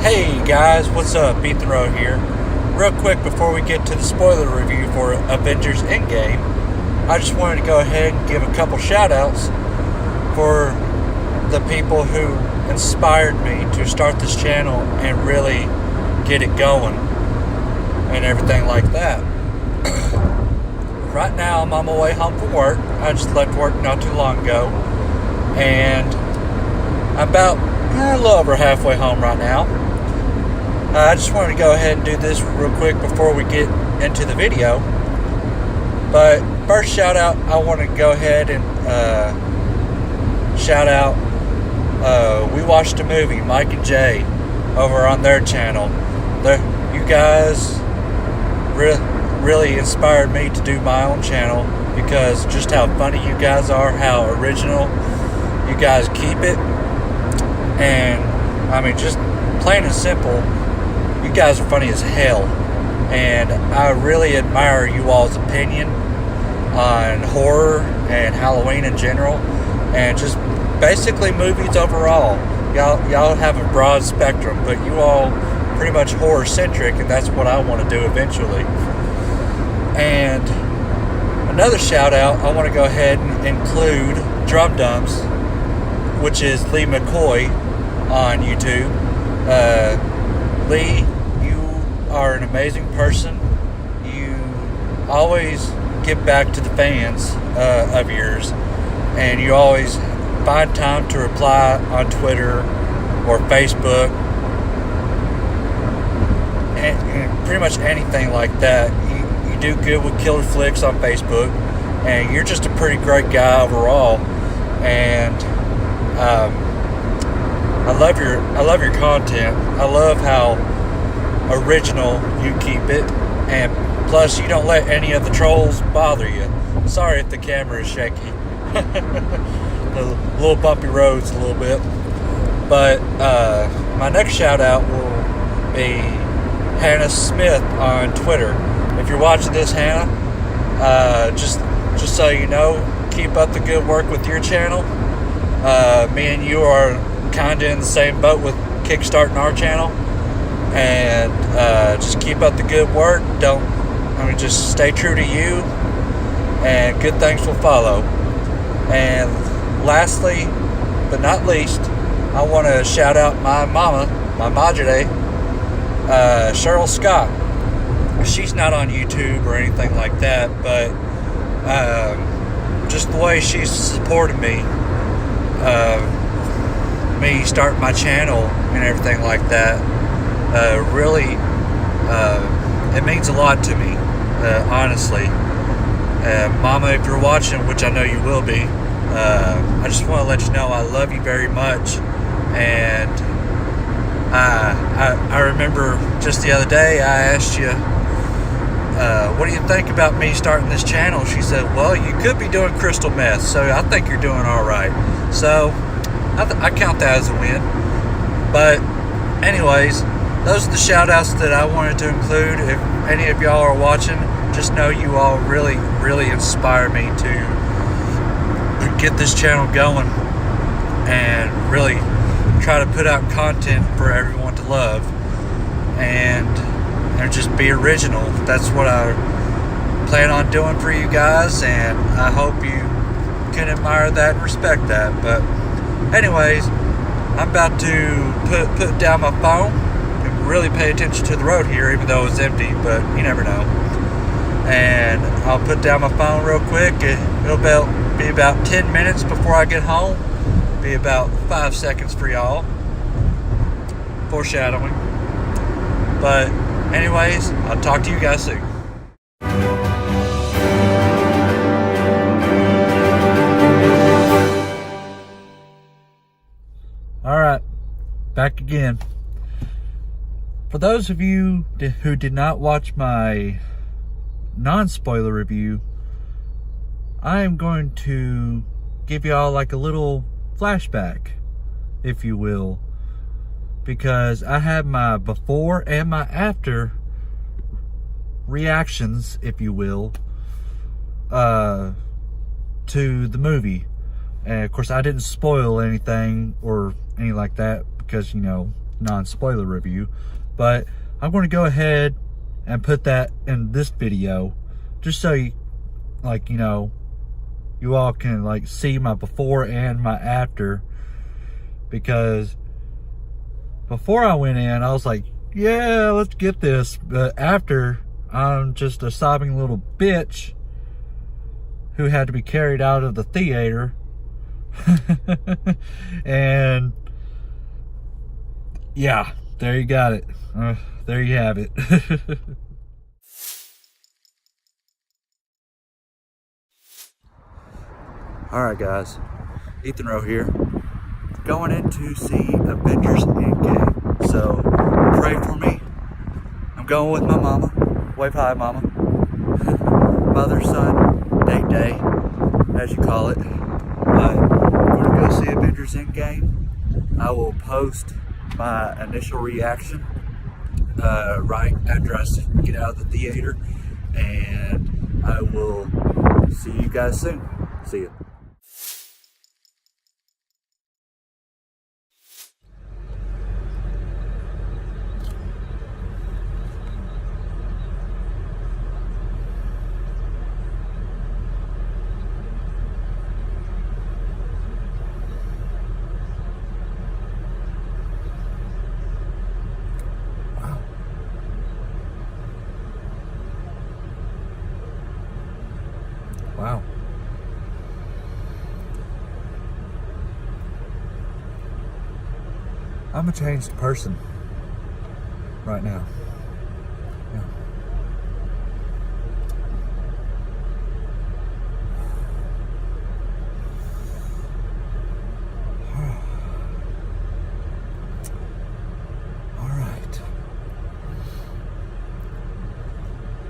Hey guys, what's up? Ethan Rowe here. Real quick before we get to the spoiler review for Avengers Endgame, I just wanted to go ahead and give a couple shout outs for the people who inspired me to start this channel and really get it going and everything like that. Right now I'm on my way home from work. I just left work not too long ago, and I'm about a little over halfway home right now. I just wanted to go ahead and do this real quick before we get into the video. But first shout out, I want to go ahead and shout out, we watched a movie, Mike and Jay, over on their channel. You guys really inspired me to do my own channel because just how funny you guys are, how original you guys keep it. And I mean, just plain and simple, you guys are funny as hell, and I really admire you all's opinion on horror and Halloween in general, and just basically movies overall. Y'all have a broad spectrum, but you all pretty much horror centric, and that's what I want to do eventually. And another shout out, I want to go ahead and include Drum Dums, which is Lee McCoy on YouTube. Lee, you are an amazing person. You always give back to the fans of yours, and you always find time to reply on Twitter or Facebook and pretty much anything like that. You do good with Killer Flicks on Facebook, and you're just a pretty great guy overall. And I love your content. I love how original you keep it, and plus you don't let any of the trolls bother you. Sorry if the camera is shaky. The little bumpy roads a little bit. But my next shout out will be Hannah Smith on Twitter. If you're watching this, Hannah, just so you know, keep up the good work with your channel. Me and you are kind of in the same boat with kickstarting our channel, and just keep up the good work. Just stay true to you, and good things will follow. And lastly but not least, I want to shout out my mama, my madre, Cheryl Scott. She's not on YouTube or anything like that, but just the way she's supported me starting my channel and everything like that, really, it means a lot to me, honestly. Mama, if you're watching, which I know you will be, I just want to let you know I love you very much. And I remember just the other day I asked you, what do you think about me starting this channel? She said, well, you could be doing crystal meth, so I think you're doing all right. So I count that as a win. But anyways, those are the shout outs that I wanted to include. If any of y'all are watching, just know you all really inspire me to get this channel going and really try to put out content for everyone to love and just be original. That's what I plan on doing for you guys, and I hope you can admire that and respect that. But anyways, I'm about to put down my phone and really pay attention to the road here, even though it's empty, but you never know. And I'll put down my phone real quick. It'll be about 10 minutes before I get home. Be about 5 seconds for y'all. Foreshadowing. But anyways, I'll talk to you guys soon. Alright, back again. For those of you who did not watch my non-spoiler review, I am going to give y'all like a little flashback, if you will, because I have my before and my after reactions, if you will, to the movie. And of course I didn't spoil anything or anything like that because, you know, non-spoiler review, but I'm going to go ahead and put that in this video just so you, like, you know, you all can like see my before and my after, because before I went in, I was like, yeah, let's get this. But after, I'm just a sobbing little bitch who had to be carried out of the theater. And yeah, there you got it. There you have it. Alright guys, Ethan Rowe here, going in to see Avengers Endgame. So, pray for me. I'm going with my mama. Wave hi, mama. Mother, son, day, as you call it. But we're going to go see Avengers Endgame. I will post my initial reaction right after I get out of the theater. And I will see you guys soon. See ya. Wow. I'm a changed person right now. Yeah. All right.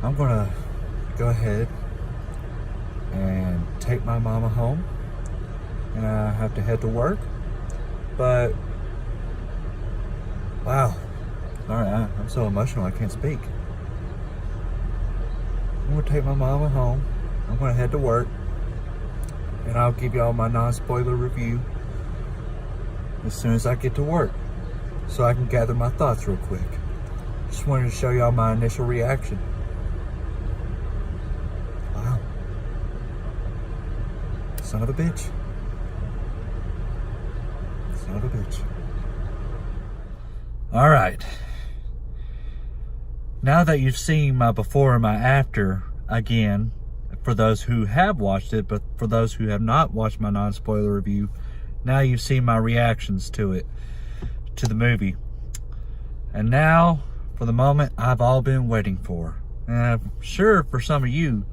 I'm gonna go ahead and take my mama home, and I have to head to work. But wow, all right, I'm so emotional I can't speak. I'm gonna take my mama home, I'm gonna head to work, and I'll give y'all my non-spoiler review as soon as I get to work, so I can gather my thoughts real quick. Just wanted to show y'all my initial reaction. Wow. Son of a bitch. Son of a bitch. All right. Now that you've seen my before and my after, again, for those who have watched it, but for those who have not watched my non-spoiler review, now you've seen my reactions to it, to the movie. And now, for the moment I've all been waiting for. And I'm sure for some of you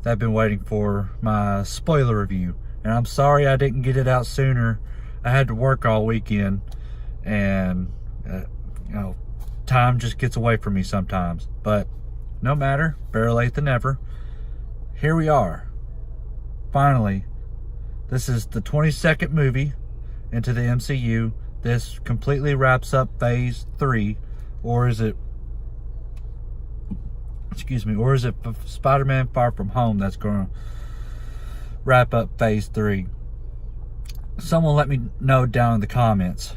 that have been waiting for my spoiler review. And I'm sorry I didn't get it out sooner. I had to work all weekend, and you know, time just gets away from me sometimes. But no matter, better late than never. Here we are. Finally, this is the 22nd movie into the MCU. This completely wraps up phase 3, or is it, excuse me, or is it Spider-Man Far From Home that's going to wrap up phase 3? Someone let me know down in the comments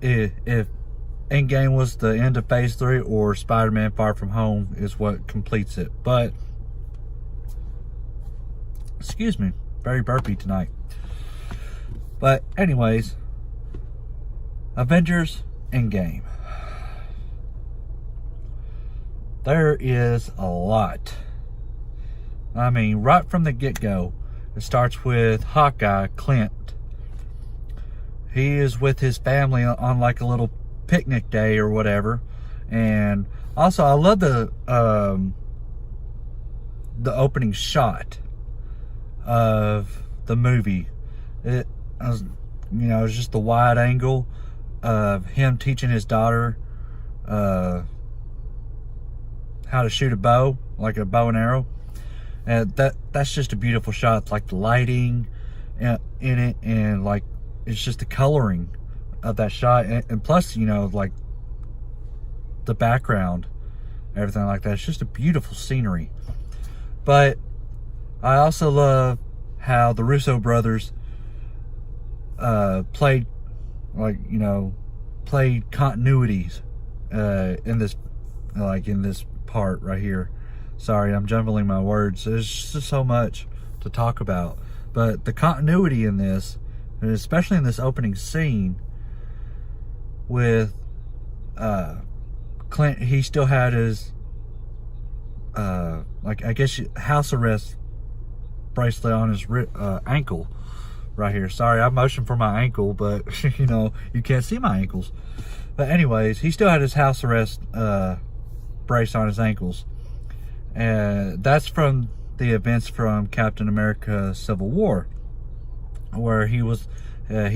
if Endgame was the end of phase 3 or Spider-Man Far From Home is what completes it. But excuse me, very burpy tonight. But anyways, Avengers Endgame. There is a lot. I mean, right from the get-go, it starts with Hawkeye, Clint. He is with his family on like a little picnic day or whatever. And also, I love the opening shot of the movie. It was, you know, it's just the wide angle of him teaching his daughter how to shoot a bow, like a bow and arrow. And that's just a beautiful shot. It's like the lighting in it, and like it's just the coloring of that shot, and plus, you know, like the background, everything like that. It's just a beautiful scenery. But I also love how the Russo brothers played, like, you know, played continuities in this part right here. Sorry, I'm jumbling my words. There's just so much to talk about. But the continuity in this, and especially in this opening scene with Clint, he still had his I guess house arrest bracelet on his ankle right here. Sorry, I motioned for my ankle, but you can't see my ankles. But anyways, he still had his house arrest brace on his ankles, and that's from the events from Captain America: Civil War, where he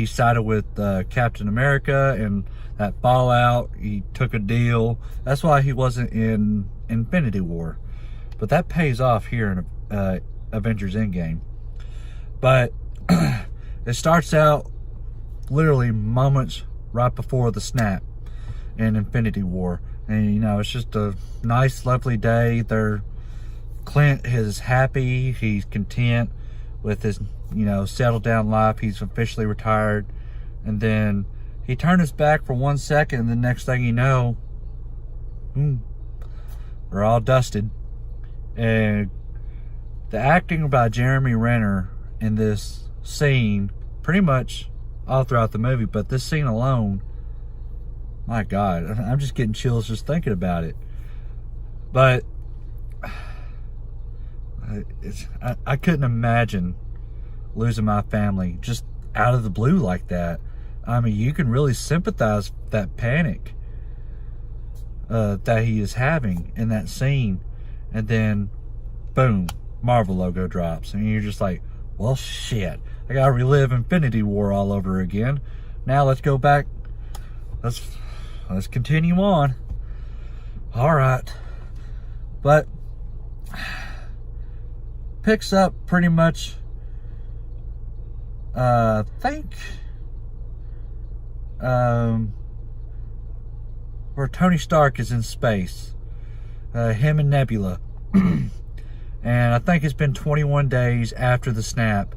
sided with Captain America and that fallout. He took a deal. That's why he wasn't in Infinity War, but that pays off here in Avengers Endgame. But it starts out literally moments right before the snap in Infinity War, and it's just a nice, lovely day. Clint is happy. He's content with his settled down life. He's officially retired. And then he turned his back for 1 second, and the next thing you know, we're all dusted. And the acting by Jeremy Renner in this scene, pretty much all throughout the movie, but this scene alone, my God, I'm just getting chills just thinking about it. But I couldn't imagine losing my family just out of the blue like that. I mean, you can really sympathize with that panic that he is having in that scene. And then, boom, Marvel logo drops. And you're just like, well, shit. I gotta relive Infinity War all over again. Now let's go back. Let's continue on. All right. But picks up pretty much, I think, where Tony Stark is in space. Him and Nebula. And I think it's been 21 days after the snap,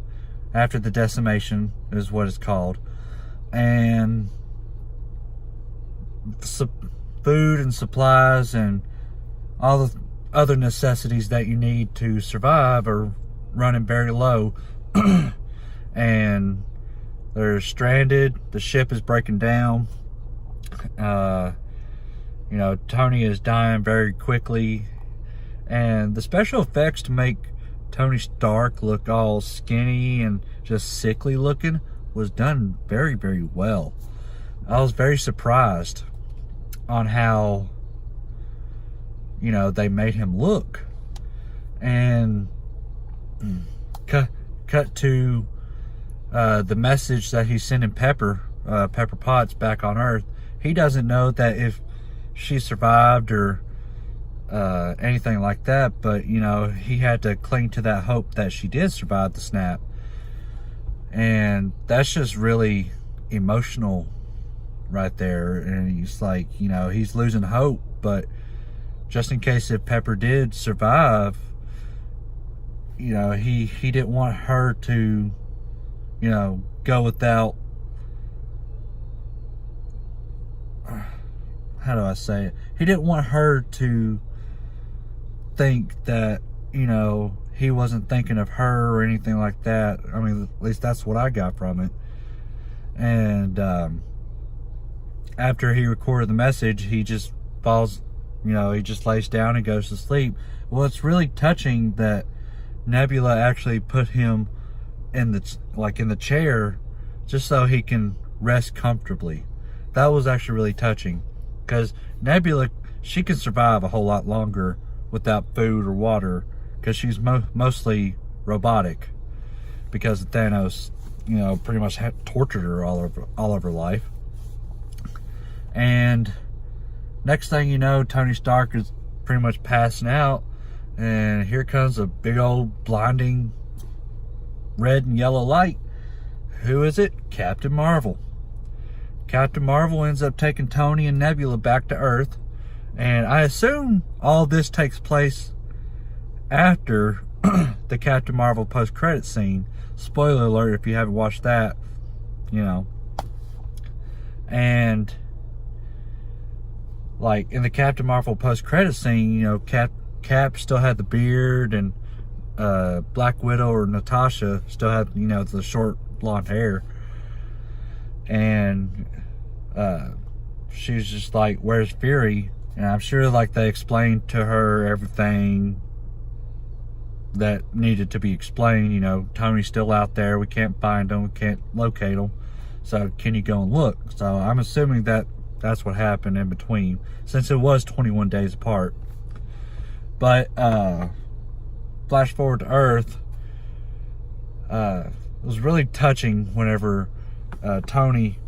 after the decimation is what it's called. And food and supplies and all the other necessities that you need to survive are running very low. And they're stranded. The ship is breaking down. Tony is dying very quickly. And the special effects to make Tony Stark look all skinny and just sickly looking was done very, very well. I was very surprised on how they made him look. And cut to the message that he's sending Pepper Potts back on Earth. He doesn't know that if she survived or anything like that, but he had to cling to that hope that she did survive the snap. And that's just really emotional right there. And he's like, he's losing hope, but just in case if Pepper did survive, he didn't want her to go without, how do I say it? He didn't want her to think that, he wasn't thinking of her or anything like that. I mean, at least that's what I got from it. And after he recorded the message, he just falls, he just lays down and goes to sleep. Well, it's really touching that Nebula actually put him in the chair just so he can rest comfortably. That was actually really touching, because Nebula, she can survive a whole lot longer without food or water, because she's mostly robotic, because Thanos pretty much tortured her all of her life. And next thing you know, Tony Stark is pretty much passing out, and here comes a big old blinding red and yellow light. Who is it? Captain Marvel. Captain Marvel ends up taking Tony and Nebula back to Earth, and I assume all this takes place after the Captain Marvel post-credit scene. Spoiler alert if you haven't watched that, And like in the Captain Marvel post-credit scene, you know, Cap still had the beard, and Black Widow or Natasha still had, you know, the short blonde hair. And she's just like, where's Fury? And I'm sure like they explained to her everything that needed to be explained. You know, Tony's still out there, we can't find him, we can't locate him, so can you go and look? So I'm assuming that that's what happened in between, since it was 21 days apart. But flash forward to Earth, it was really touching whenever Tony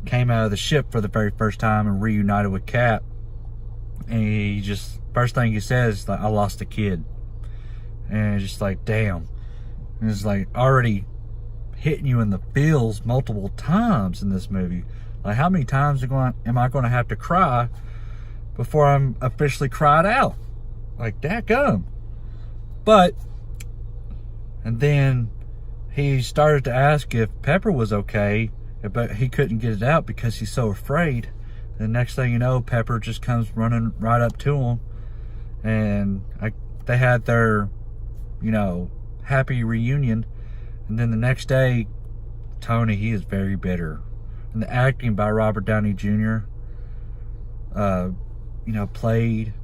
came out of the ship for the very first time and reunited with Cap. And he just, first thing he says, like, I lost a kid. And it's just like, damn. And it's like already hitting you in the feels multiple times in this movie. Like, how many times am I going to have to cry before I'm officially cried out? Like, dadgum. But, and then he started to ask if Pepper was okay, but he couldn't get it out because he's so afraid. The next thing you know, Pepper just comes running right up to him, and they had their, you know, happy reunion. And then the next day, Tony, he is very bitter. And the acting by Robert Downey Jr., you know, played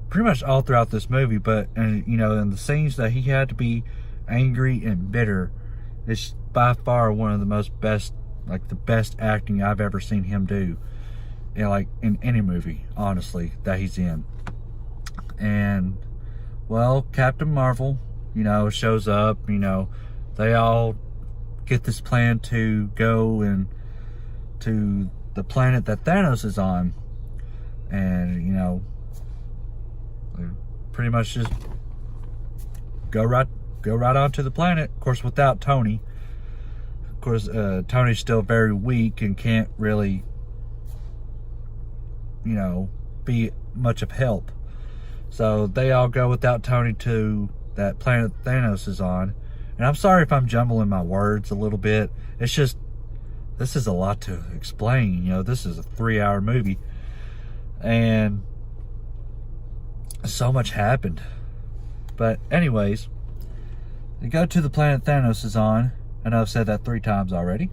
pretty much all throughout this movie, but, and you know, in the scenes that he had to be angry and bitter, it's by far one of the most best, like the best acting I've ever seen him do, you know, like in any movie, honestly, that he's in. And, well, Captain Marvel, you know, shows up. You know, they all get this plan to go and to the planet that Thanos is on, and you know, pretty much just go right onto the planet. Of course, without Tony. Of course, Tony's still very weak and can't really, you know, be much of help. So they all go without Tony to that planet Thanos is on. And I'm sorry if I'm jumbling my words a little bit. It's just, this is a lot to explain. You know, this is a 3-hour movie, and so much happened. But anyways, they go to the planet Thanos is on. I know I've said that 3 times already.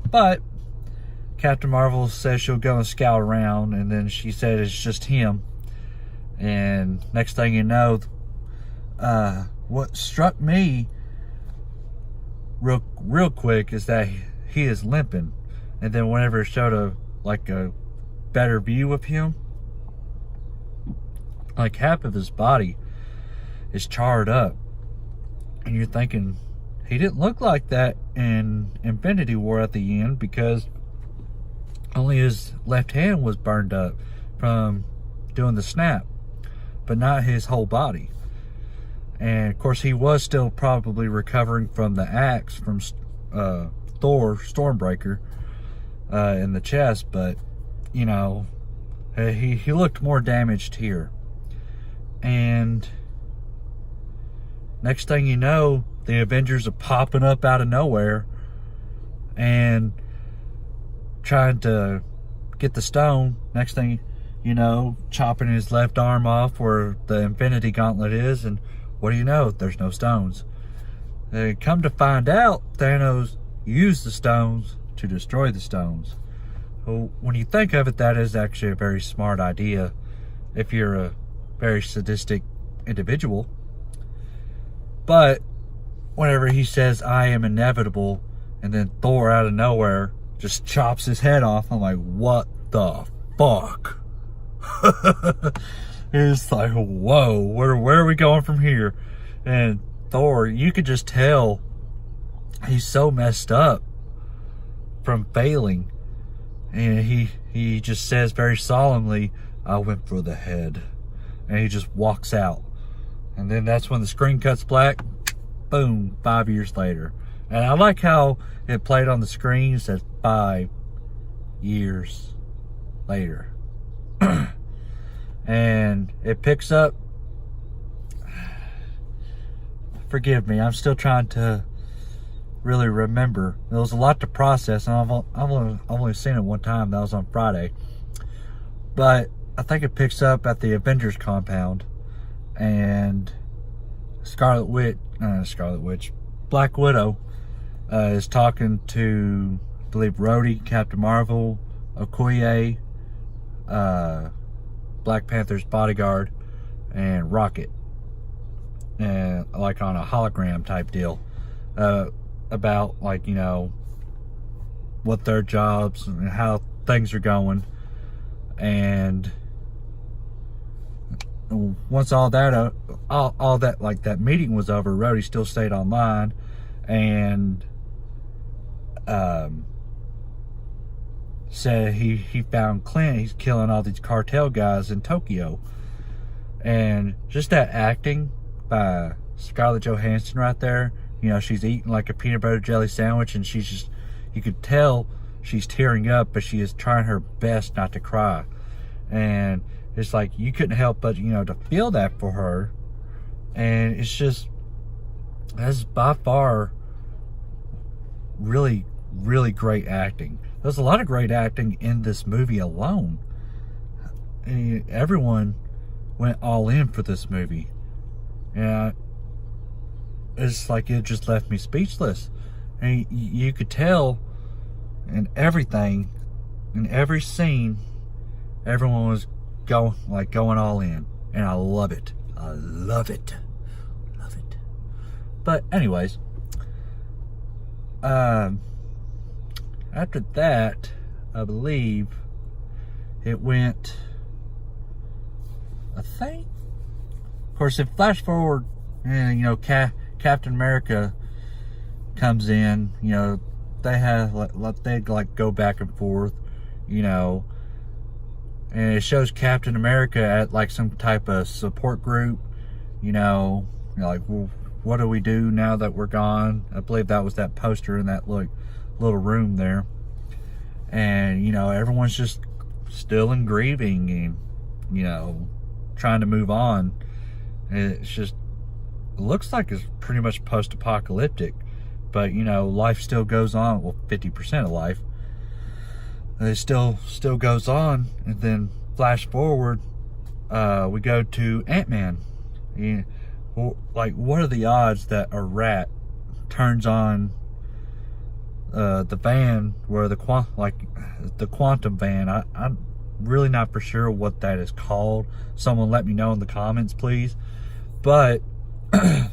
But Captain Marvel says she'll go and scout around, and then she said it's just him. And next thing you know, what struck me real quick is that he is limping. And then whenever it showed a better view of him, like half of his body is charred up. And you're thinking, he didn't look like that in Infinity War at the end, because only his left hand was burned up from doing the snap, but not his whole body. And of course, he was still probably recovering from the axe from Thor Stormbreaker in the chest, but you know, he looked more damaged here. And next thing you know, the Avengers are popping up out of nowhere and trying to get the stone. Next thing you know, chopping his left arm off where the Infinity Gauntlet is, and what do you know? There's no stones. They come to find out, Thanos used the stones to destroy the stones. So when you think of it, that is actually a very smart idea if you're a very sadistic individual. But whenever he says, I am inevitable, and then Thor out of nowhere just chops his head off, I'm like, what the fuck? It's like, whoa, where are we going from here? And Thor, you could just tell he's so messed up from failing. And he just says very solemnly, I went for the head. And he just walks out. And then that's when the screen cuts black. Boom, 5 years later. And I like how it played on the screen. It says 5 years later. And it picks up. Forgive me, I'm still trying to really remember. There was a lot to process, and I've only seen it one time. That was on Friday. But I think it picks up at the Avengers compound, and Black Widow is talking to, I believe, Rhodey, Captain Marvel, Okoye, Black Panther's bodyguard, and Rocket, and like on a hologram type deal, about, like, you know, what their jobs and how things are going. And once all that like that meeting was over, Rhodey still stayed online, and said he found Clint. He's killing all these cartel guys in Tokyo. And just that acting by Scarlett Johansson right there, you know, she's eating like a peanut butter jelly sandwich, and she's just, you could tell she's tearing up, but she is trying her best not to cry. And it's like, you couldn't help but, you know, to feel that for her. And it's just, that's by far really, really great acting. There's a lot of great acting in this movie alone. And everyone went all in for this movie. And it's like, it just left me speechless. And you could tell in everything, in every scene, everyone was going all in. And I love it. I love it. Love it. But anyways, after that, I believe it went, I think, of course, if flash forward, and, you know, Captain America comes in, you know, they have, they like go back and forth, you know, and it shows Captain America at like some type of support group, you know, like, well, what do we do now that we're gone? I believe that was that poster in that little room there. And, you know, everyone's just still in grieving and, you know, trying to move on. It's just, it looks like it's pretty much post-apocalyptic, but, you know, life still goes on. Well, 50% of life, it still goes on. And then flash forward, we go to Ant-Man. Like, what are the odds that a rat turns on the van, where the quantum van? I'm really not for sure what that is called. Someone let me know in the comments, please. But the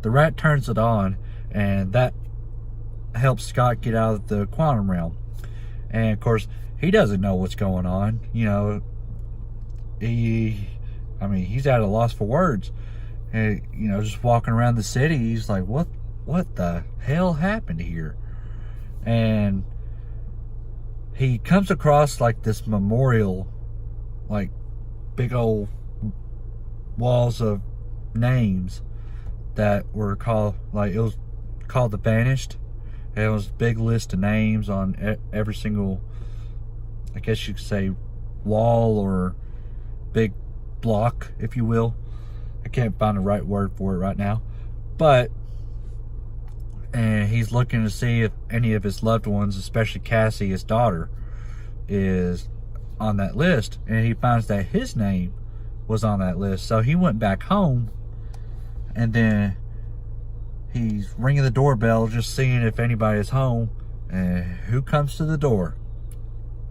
rat turns it on, and that helps Scott get out of the quantum realm. And of course, he doesn't know what's going on. You know, he's at a loss for words. And, you know, just walking around the city, he's like, what the hell happened here? And he comes across like this memorial, like big old walls of names that were called, like, it was called the Vanished. And it was a big list of names on every single, I guess you could say, wall or big block, if you will. I can't find the right word for it right now. But, and he's looking to see if any of his loved ones, especially Cassie, his daughter, is on that list. And he finds that his name was on that list. So he went back home, and then he's ringing the doorbell, just seeing if anybody is home. And who comes to the door?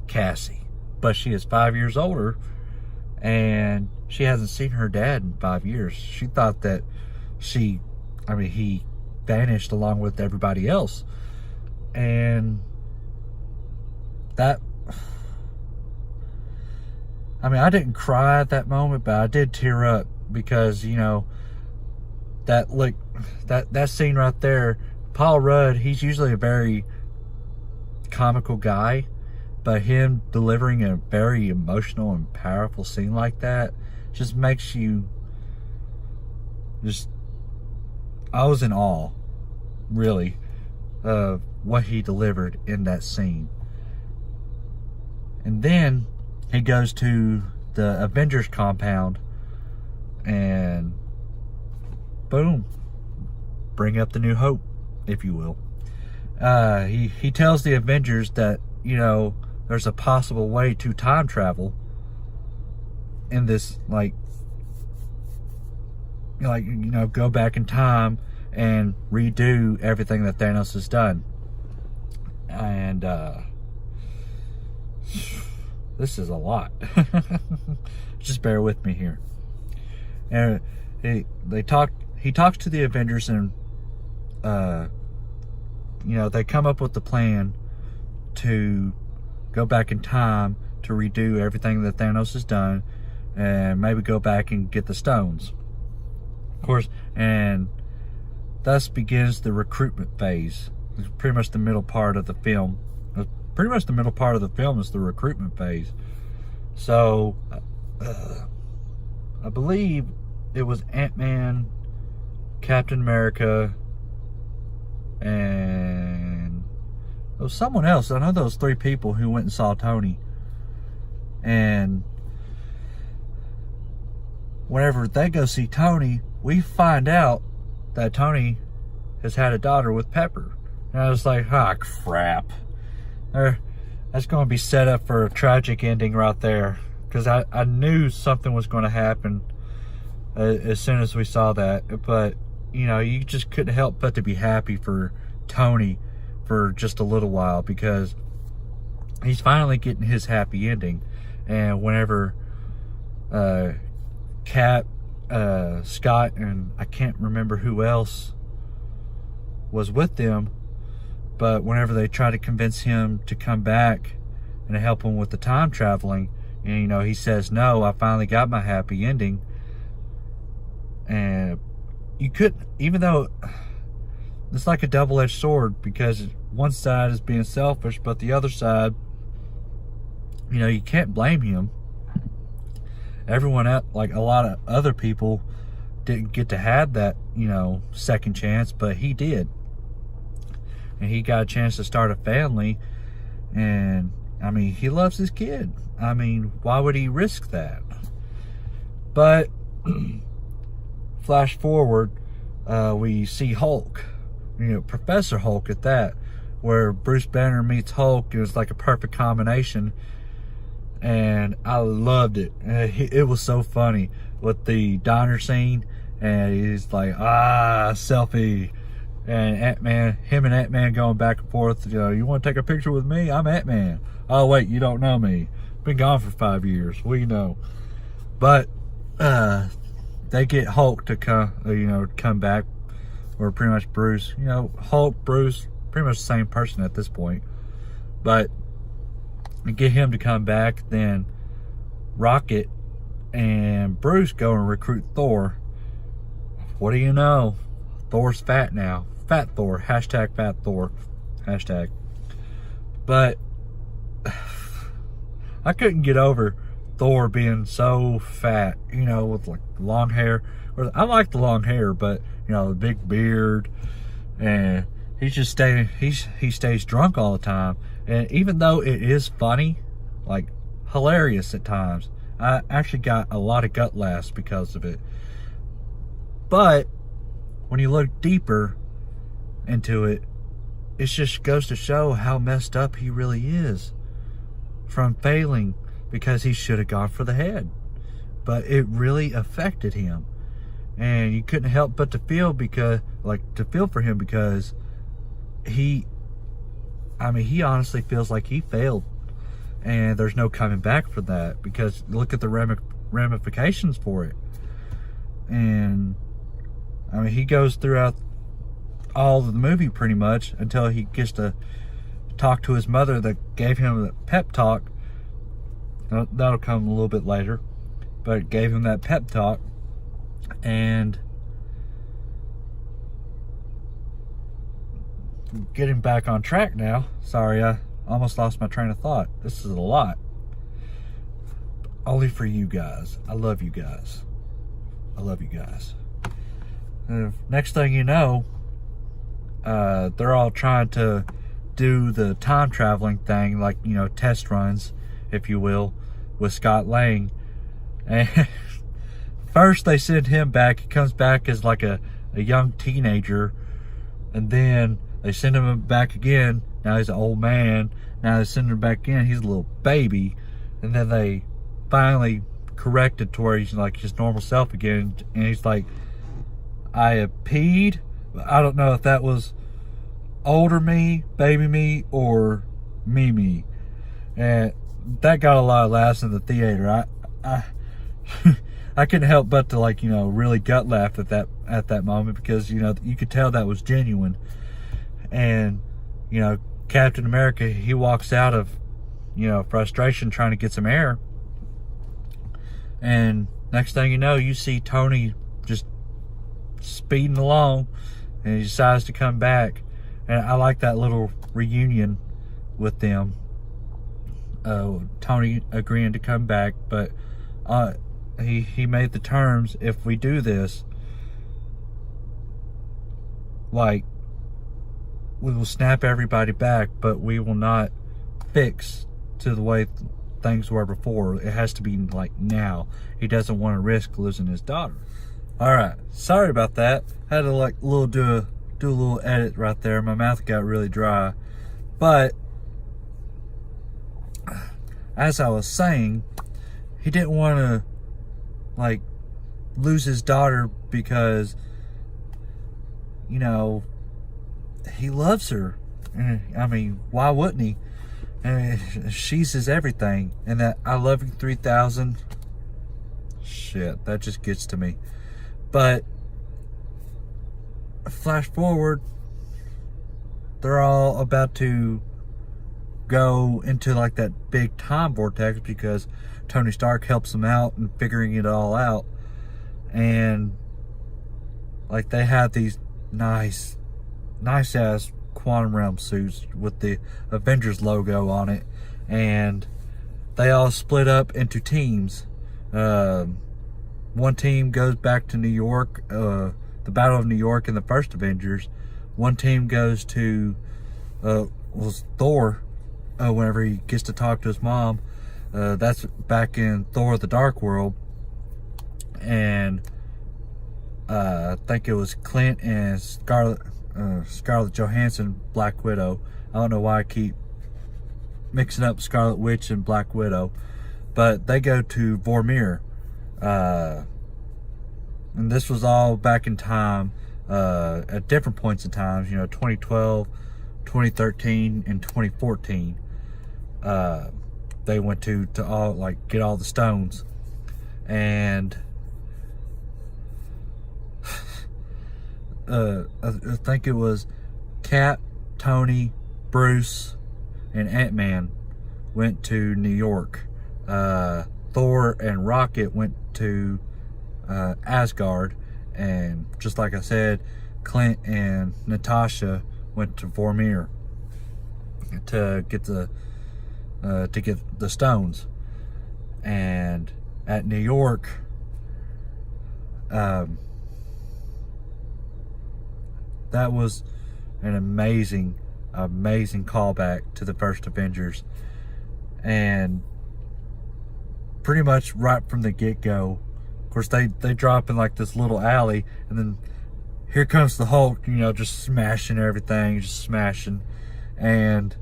Cassie. But she is 5 years older, and she hasn't seen her dad in 5 years. She thought that he vanished along with everybody else. And that, I didn't cry at that moment, but I did tear up, because, you know, that scene right there, Paul Rudd, he's usually a very comical guy, but him delivering a very emotional and powerful scene like that just makes you I was in awe, really, of what he delivered in that scene. And then he goes to the Avengers compound, and boom, bring up the New Hope, if you will. He tells the Avengers that, you know, there's a possible way to time travel in this, like, go back in time and redo everything that Thanos has done. And this is a lot. Just bear with me here. And he talks to the Avengers, and they come up with the plan to go back in time to redo everything that Thanos has done, and maybe go back and get the stones, of course. And thus begins the recruitment phase. It's pretty much the middle part of the film. Pretty much the middle part of the film is the recruitment phase. So I believe it was Ant-Man, Captain America, and there was someone else. I know those three people who went and saw Tony. And whenever they go see Tony, we find out that Tony has had a daughter with Pepper. And I was like, crap. That's going to be set up for a tragic ending right there. Because I knew something was going to happen as soon as we saw that. But, you just couldn't help but to be happy for Tony for just a little while, because he's finally getting his happy ending. And whenever Cap, Scott, and I can't remember who else was with them, but whenever they try to convince him to come back and to help him with the time traveling, and he says, no, I finally got my happy ending. And you couldn't, even though it's like a double-edged sword, because one side is being selfish, but the other side, you can't blame him. Everyone else, like a lot of other people, didn't get to have that, second chance, but he did. And he got a chance to start a family. And, he loves his kid. Why would he risk that? But, flash forward, we see Hulk. Professor Hulk at that, where Bruce Banner meets Hulk, and it's like a perfect combination. And I loved it. It was so funny with the diner scene, and he's like, selfie. And him and Ant-Man going back and forth. You want to take a picture with me? I'm Ant-Man. Oh, wait, you don't know me. Been gone for 5 years. We know. But they get Hulk to come back, or pretty much Bruce. Hulk, Bruce, pretty much the same person at this point. But get him to come back, then Rocket and Bruce go and recruit Thor. What do you know? Thor's fat now. Fat Thor. Hashtag fat Thor. Hashtag. But I couldn't get over Thor being so fat, with like long hair. I like the long hair, but the big beard, and he stays drunk all the time. And even though it is funny, like hilarious at times, I actually got a lot of gut laughs because of it. But when you look deeper into it, it just goes to show how messed up he really is from failing, because he should have gone for the head. But it really affected him. And you couldn't help but to feel for him, because he honestly feels like he failed, and there's no coming back from that, because look at the ramifications for it. And he goes throughout all of the movie pretty much until he gets to talk to his mother that gave him the pep talk. That'll come a little bit later, but it gave him that pep talk. And getting back on track now. Sorry, I almost lost my train of thought. This is a lot. Only for you guys. I love you guys. I love you guys. Next thing you know, they're all trying to do the time traveling thing, like, test runs, if you will, with Scott Lang. And first they send him back. He comes back as like a young teenager, and then they send him back again Now he's an old man. Now they're sending him back in. He's a little baby. And then they finally corrected to where he's like his normal self again. And he's like, I have peed. I don't know if that was older me, baby me, or me. And that got a lot of laughs in the theater. I I couldn't help but to, like, you know, really gut laugh at that moment, because, you know, you could tell that was genuine. And, you know, Captain America, he walks out of, you know, frustration trying to get some air, and next thing you know, you see Tony just speeding along, and he decides to come back. And I like that little reunion with them. Tony agreeing to come back, but he made the terms: if we do this, like, we will snap everybody back, but we will not fix to the way things were before. It has to be like now. He doesn't want to risk losing his daughter. All right, sorry about that. Had to like do a little edit right there. My mouth got really dry, but as I was saying, he didn't want to like lose his daughter because, you know, he loves her. I mean, why wouldn't he? She's his everything. And that I love you 3000, shit, that just gets to me. But flash forward, they're all about to go into like that big time vortex because Tony Stark helps them out in figuring it all out. And like, they have these nice ass quantum realm suits with the Avengers logo on it, and they all split up into teams. One team goes back to New York, the Battle of New York in the first Avengers. One team goes to was Thor, whenever he gets to talk to his mom. That's back in Thor the Dark World. And I think it was Clint and Scarlett Johansson, Black Widow. I don't know why I keep mixing up Scarlet Witch and Black Widow, but they go to Vormir. And this was all back in time, at different points in time, you know, 2012, 2013, and 2014. They went to all, like, get all the stones. And I think it was Cap, Tony, Bruce, and Ant-Man went to New York. Thor and Rocket went to Asgard, and just like I said, Clint and Natasha went to Vormir to get the stones. And at New York, that was an amazing callback to the first Avengers. And pretty much right from the get-go, of course, they drop in like this little alley, and then here comes the Hulk, you know, just smashing everything, just smashing. And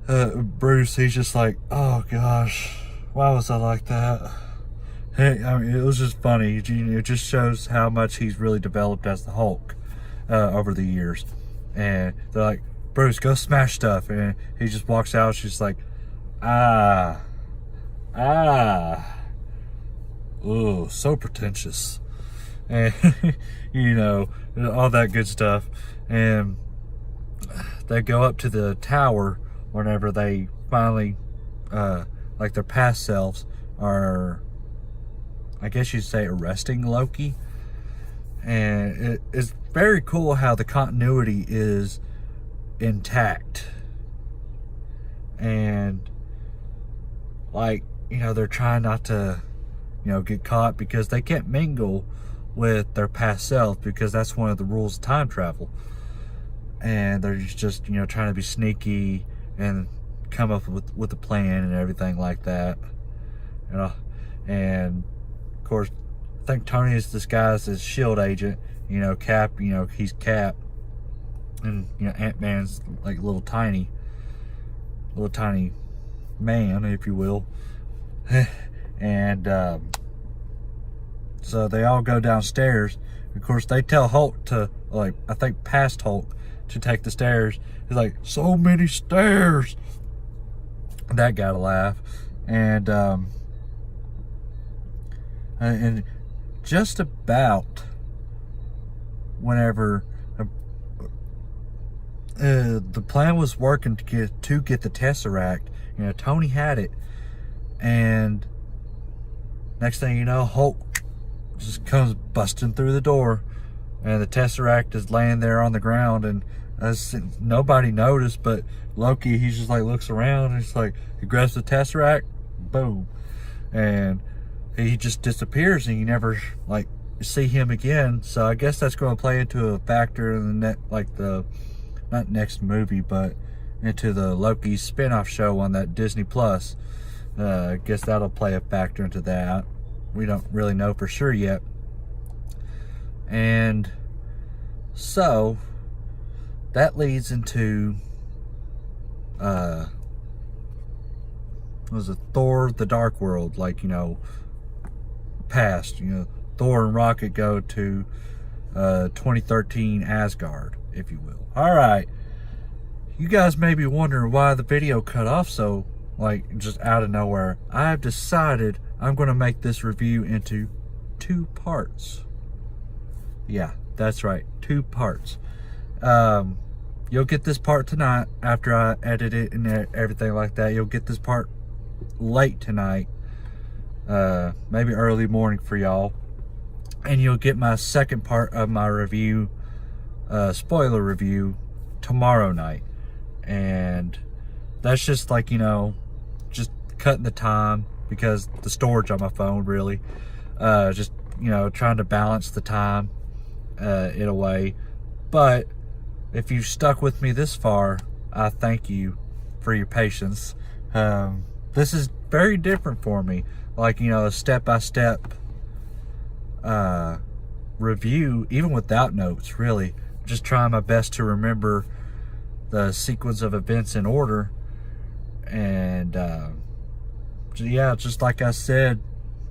Bruce, he's just like, oh gosh, why was I like that? Hey, I mean, it was just funny. It just shows how much he's really developed as the Hulk over the years. And they're like, Bruce, go smash stuff. And he just walks out. She's like, oh, so pretentious. And, you know, all that good stuff. And they go up to the tower whenever they finally, like, their past selves are, I guess you'd say, arresting Loki. And it's very cool how the continuity is intact. And, like, you know, they're trying not to, you know, get caught because they can't mingle with their past self, because that's one of the rules of time travel. And they're just, you know, trying to be sneaky and come up with a plan and everything like that. You know, and of course, I think Tony is disguised as S.H.I.E.L.D. agent. You know, Cap, you know, he's Cap. And Ant-Man's like little tiny man, if you will. And so they all go downstairs. Of course, they tell Hulk to, like, I think past Hulk, to take the stairs. He's like, so many stairs. That got a laugh. And just about whenever the plan was working to get the Tesseract, Tony had it, and next thing you know, Hulk just comes busting through the door, and the Tesseract is laying there on the ground, and nobody noticed, but Loki, he just like looks around, and he's like, he grabs the Tesseract, boom, and he just disappears, and you never like see him again. So I guess that's going to play into a factor in the not next movie, but into the Loki spin-off show on that Disney Plus. I guess that'll play a factor into that. We don't really know for sure yet. And so that leads into was it Thor the Dark World, like, past, Thor and Rocket go to 2013 Asgard, if you will. Alright, you guys may be wondering why the video cut off so, like, just out of nowhere. I've decided I'm going to make this review into 2 parts. Yeah, that's right, 2 parts. You'll get this part tonight after I edit it and everything like that. You'll get this part late tonight, maybe early morning for y'all. And you'll get my second part of my review, spoiler review, tomorrow night. And that's just like, just cutting the time because the storage on my phone, really. Just, trying to balance the time in a way. But if you've stuck with me this far, I thank you for your patience. This is very different for me. Like, a step-by-step review, even without notes, really. Just trying my best to remember the sequence of events in order. And yeah, just like I said,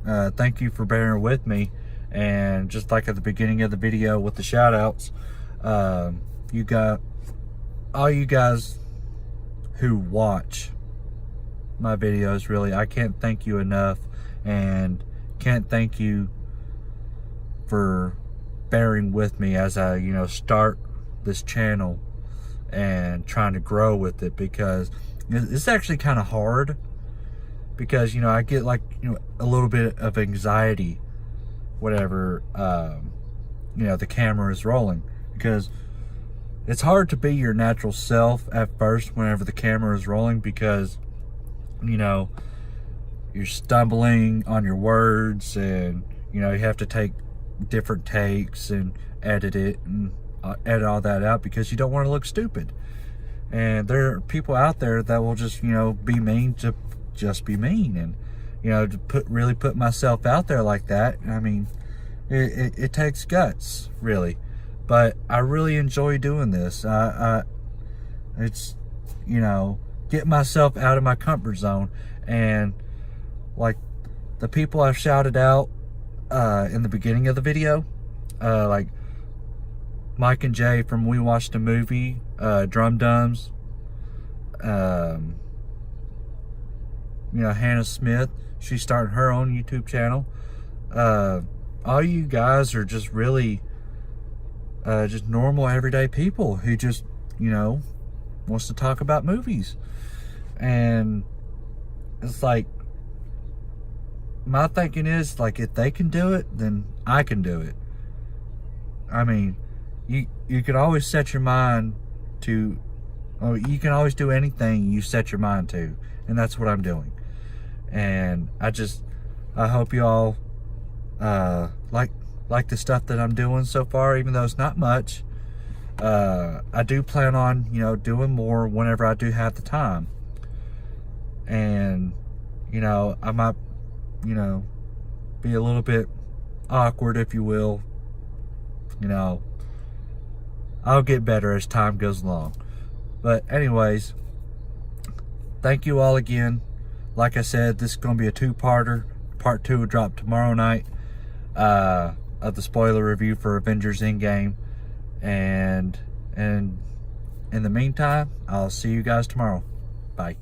thank you for bearing with me. And just like at the beginning of the video with the shout outs, you got all you guys who watch my videos, really, I can't thank you enough, and can't thank you for bearing with me as I start this channel and trying to grow with it, because it's actually kind of hard, because I get like a little bit of anxiety whenever the camera is rolling, because it's hard to be your natural self at first whenever the camera is rolling, because you're stumbling on your words, and you have to take different takes and edit it and edit all that out, because you don't want to look stupid. And there are people out there that will just be mean to just be mean, and to really put myself out there like that. I mean, it takes guts, really, but I really enjoy doing this. It's get myself out of my comfort zone. And like the people I've shouted out in the beginning of the video, like Mike and Jay from We Watched a Movie, Drum Dums, Hannah Smith, she's starting her own YouTube channel. All you guys are just really just normal everyday people who just wants to talk about movies. And it's like, my thinking is, like, if they can do it, then I can do it. I mean, you can always set your mind to, or you can always do anything you set your mind to, and that's what I'm doing. And I hope you all like the stuff that I'm doing so far, even though it's not much. I do plan on doing more whenever I do have the time. And I might be a little bit awkward, if you will. I'll get better as time goes along. But anyways, thank you all again. Like I said, this is going to be a two-parter. Part 2 will drop tomorrow night of the spoiler review for Avengers Endgame. And in the meantime, I'll see you guys tomorrow. Bye.